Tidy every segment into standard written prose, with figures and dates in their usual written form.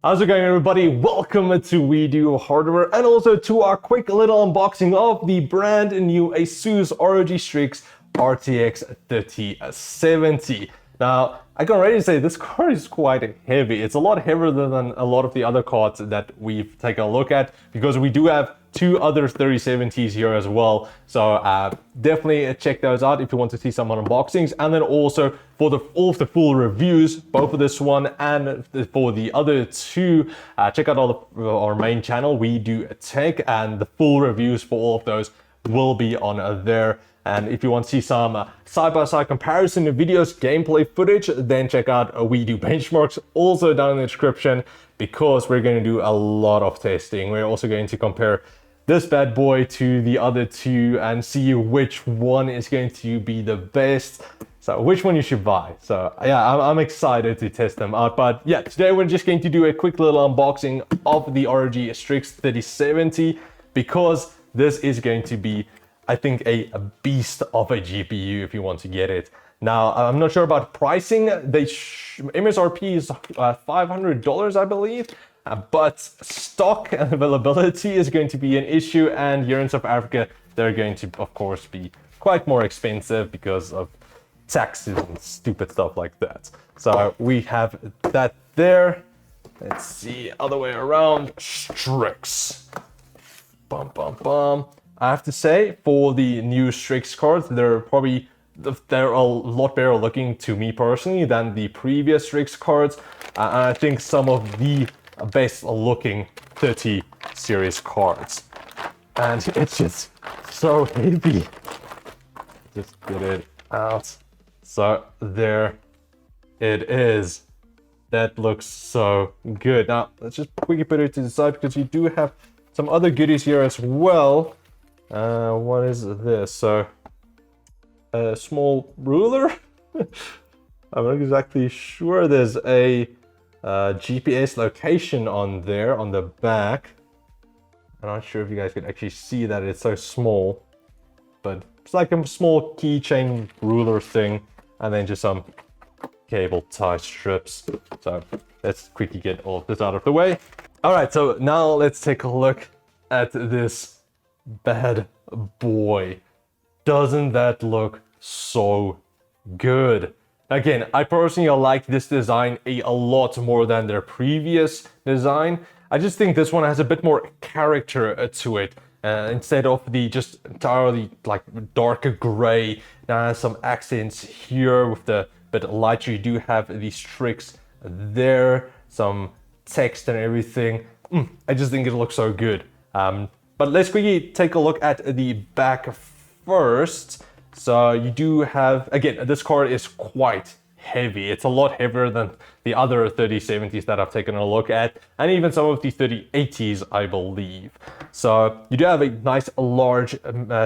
How's it going, everybody? Welcome to We Do Hardware and also to our quick little unboxing of the brand new ASUS ROG Strix RTX 3070. Now, I can already say this card is quite heavy. It's a lot heavier than a lot of the other cards that we've taken a look at because we do have two other 3070s here as well. So definitely check those out if you want to see some unboxings. And then also for all of the full reviews, both for this one and for the other two, check out our main channel, We Do Tech, and the full reviews for all of those will be on there. And if you want to see some side-by-side comparison videos, gameplay footage, then check out We Do Benchmarks, also down in the description, because we're going to do a lot of testing. We're also going to compare this bad boy to the other two and see which one is going to be the best. So which one you should buy. So yeah, I'm excited to test them out. But yeah, today we're just going to do a quick little unboxing of the ROG Strix 3070 because this is going to be, I think, a beast of a GPU if you want to get it. Now, I'm not sure about pricing. MSRP is $500, I believe. But stock and availability is going to be an issue, and here in South Africa they're going to of course be quite more expensive because of taxes and stupid stuff like that. So we have that there. Let's see, other way around. Strix. Bum bum bum. I have to say, for the new Strix cards, they're a lot better looking to me personally than the previous Strix cards. And I think some of the best looking 30 series cards, and it's just so heavy. Just get it out. So there it is. That looks so good. Now let's just quickly put it to the side because we do have some other goodies here as well. What is this? So a small ruler. I'm not exactly sure. There's a GPS location on there on the back. I'm not sure if you guys can actually see that, it's so small, but it's like a small keychain ruler thing, and then just some cable tie strips. So let's quickly get all of this out of the way. All right, so now let's take a look at this bad boy. Doesn't that look so good? Again, I personally like this design a lot more than their previous design. I just think this one has a bit more character to it. Instead of the just entirely like darker gray, now has some accents here with the bit lighter. You do have the Strix there, some text and everything. I just think it looks so good. But let's quickly take a look at the back first. So you do have, again, this card is quite heavy. It's a lot heavier than the other 3070s that I've taken a look at, and even some of the 3080s, I believe. So you do have a nice large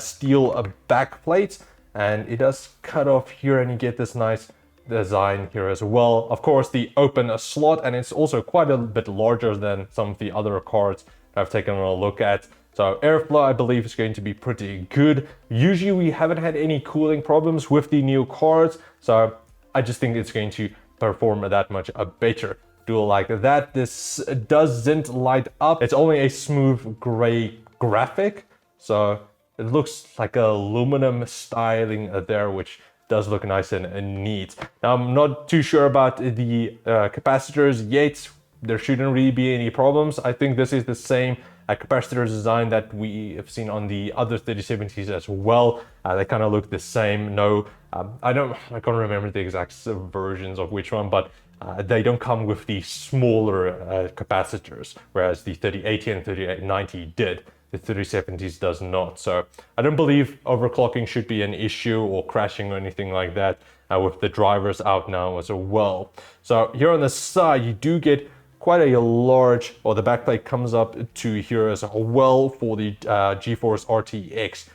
steel back plate, and it does cut off here, and you get this nice design here as well. Of course, the open slot, and it's also quite a bit larger than some of the other cards I've taken a look at. So airflow, I believe, is going to be pretty good. Usually we haven't had any cooling problems with the new cards, so I just think it's going to perform that much better. Do like that. This doesn't light up. It's only a smooth gray graphic, so it looks like a aluminum styling there, which does look nice and neat. Now, I'm not too sure about the capacitors yet. There shouldn't really be any problems. I think this is the same capacitor design that we have seen on the other 3070s as well. They kind of look the same. No, I can't remember the exact versions of which one, but they don't come with the smaller capacitors, whereas the 3080 and 3090 did. The 3070s does not. So I don't believe overclocking should be an issue or crashing or anything like that with the drivers out now as well. So here on the side, you do get quite a large, or the backplate comes up to here as well for the GeForce RTX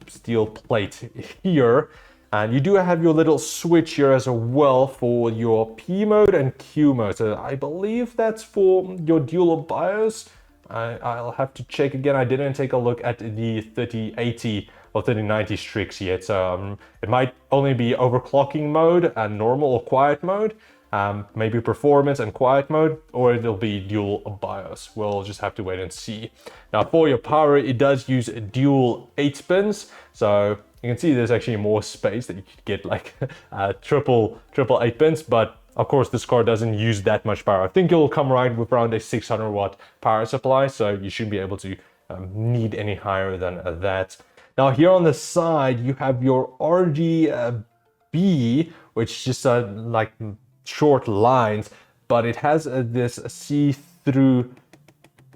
steel plate here. And you do have your little switch here as well for your P mode and Q mode. So I believe that's for your dual BIOS. I'll have to check again. I didn't take a look at the 3080 or 3090 Strix yet. So it might only be overclocking mode and normal or quiet mode. maybe performance and quiet mode, or it'll be dual BIOS. We'll just have to wait and see. Now for your power, it does use dual 8 pins, so you can see there's actually more space that you could get like triple 8 pins, but of course this card doesn't use that much power. I think it'll come right with around a 600 watt power supply, so you shouldn't be able to need any higher than that. Now here on the side, you have your RGB, which just like short lines, but it has this see-through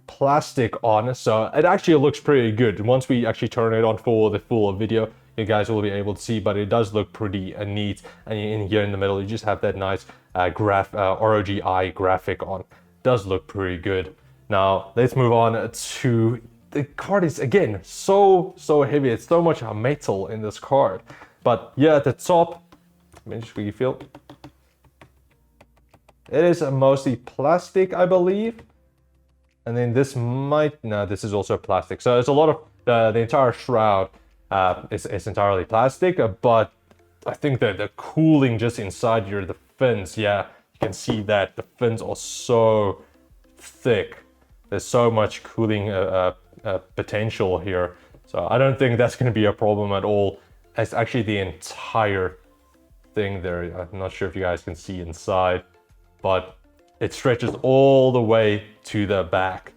plastic on, so it actually looks pretty good. Once we actually turn it on for the full video, you guys will be able to see, but it does look pretty neat. And in here in the middle, you just have that nice ROGI graphic on. Does look pretty good. Now let's move on to the card. Is again so heavy. It's so much metal in this card. But yeah, at the top, let me just really feel. It is mostly plastic, I believe. And then this this is also plastic. So it's a lot of the entire shroud is entirely plastic, but I think that the cooling just inside here, the fins, yeah, you can see that the fins are so thick. There's so much cooling potential here. So I don't think that's going to be a problem at all. It's actually the entire thing there. I'm not sure if you guys can see inside, but it stretches all the way to the back.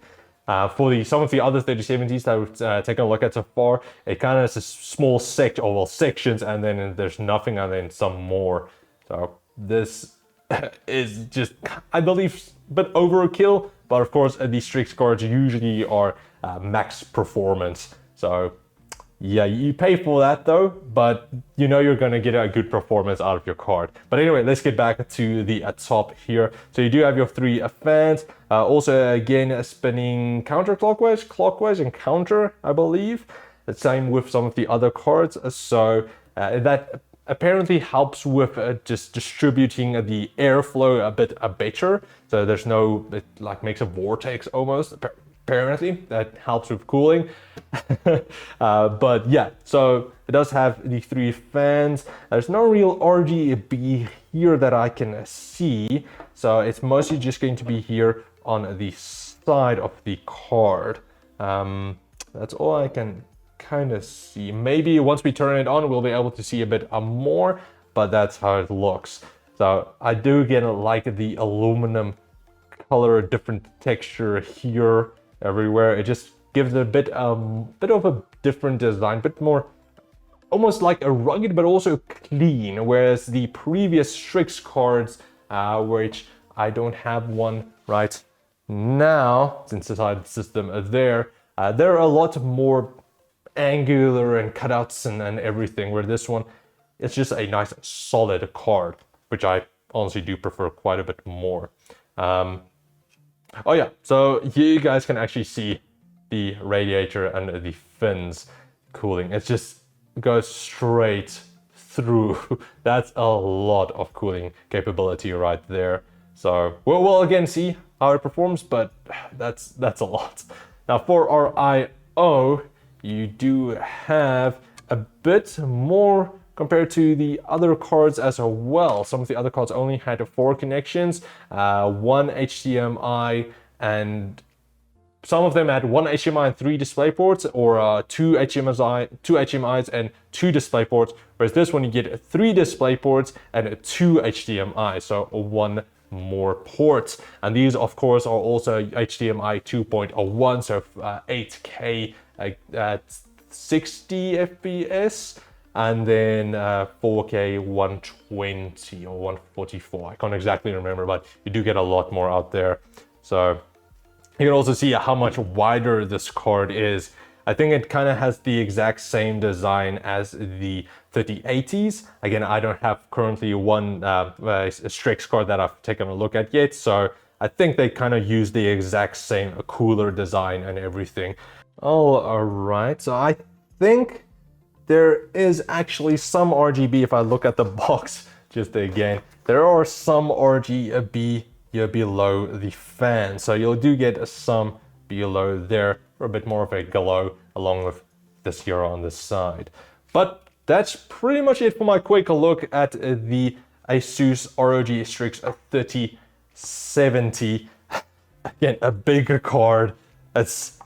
For some of the other 3070s that we've taken a look at so far, it kind of has a small sections, and then there's nothing, and then some more. So this is just, I believe, a bit overkill, but of course these Strix cards usually are max performance. So yeah, you pay for that though, but you know you're gonna get a good performance out of your card. But anyway, let's get back to the top here. So you do have your 3 fans, also again spinning counterclockwise, clockwise, and counter, I believe. The same with some of the other cards. So that apparently helps with just distributing the airflow a bit better. So there's no, it like makes a vortex almost. Apparently that helps with cooling. But yeah, so it does have the 3 fans. There's no real RGB here that I can see, so it's mostly just going to be here on the side of the card. That's all I can kind of see. Maybe once we turn it on, we'll be able to see a bit more, but that's how it looks. So I do get like the aluminum color, different texture here everywhere. It just gives it a bit of a different design, bit more almost like a rugged but also clean, whereas the previous Strix cards, which I don't have one right now since inside the system they're a lot more angular and cutouts and everything, where this one, it's just a nice solid card, which I honestly do prefer quite a bit more. Oh yeah, so here you guys can actually see the radiator and the fins cooling. It just goes straight through. That's a lot of cooling capability right there. So we'll again see how it performs, but that's a lot. Now for our I/O, you do have a bit more compared to the other cards as well. Some of the other cards only had 4 connections, 1 HDMI, and some of them had 1 HDMI and 3 display ports, or 2 HDMIs and 2 display ports, whereas this one you get 3 display ports and 2 HDMI, so 1 more ports. And these of course are also HDMI 2.01, so 8K at 60 FPS, and then 4K 120 or 144. I can't exactly remember, but you do get a lot more out there. So you can also see how much wider this card is. I think it kind of has the exact same design as the 3080s. Again, I don't have currently one a Strix card that I've taken a look at yet, so I think they kind of use the exact same cooler design and everything. All right, so I think there is actually some RGB. If I look at the box just again, there are some RGB here below the fan, so you do get some below there for a bit more of a glow, along with this here on this side. But that's pretty much it for my quick look at the ASUS ROG Strix 3070. Again, a bigger card. It's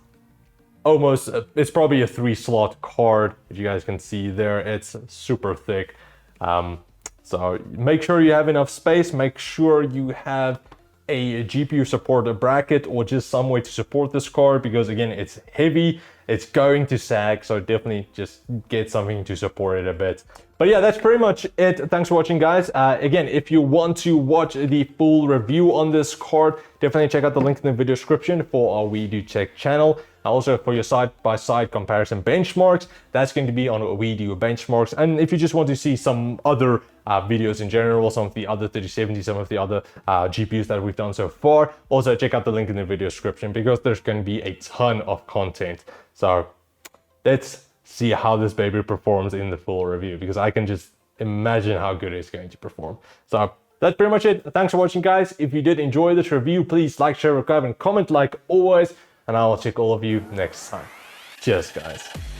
almost, it's probably a 3-slot card. As you guys can see there, it's super thick. So make sure you have enough space. Make sure you have a GPU supported bracket or just some way to support this card, because again, it's heavy, it's going to sag, so definitely just get something to support it a bit. But yeah, that's pretty much it. Thanks for watching, guys. Again, if you want to watch the full review on this card, definitely check out the link in the video description for our We Do Tech channel. Also, for your side-by-side comparison benchmarks, that's going to be on We Do Benchmarks. And if you just want to see some other videos in general, some of the other 3070, some of the other GPUs that we've done so far, also check out the link in the video description, because there's going to be a ton of content. So let's see how this baby performs in the full review, because I can just imagine how good it's going to perform. So that's pretty much it. Thanks for watching, guys. If you did enjoy this review, please like, share, subscribe, and comment like always. And I will check all of you next time. Cheers, guys.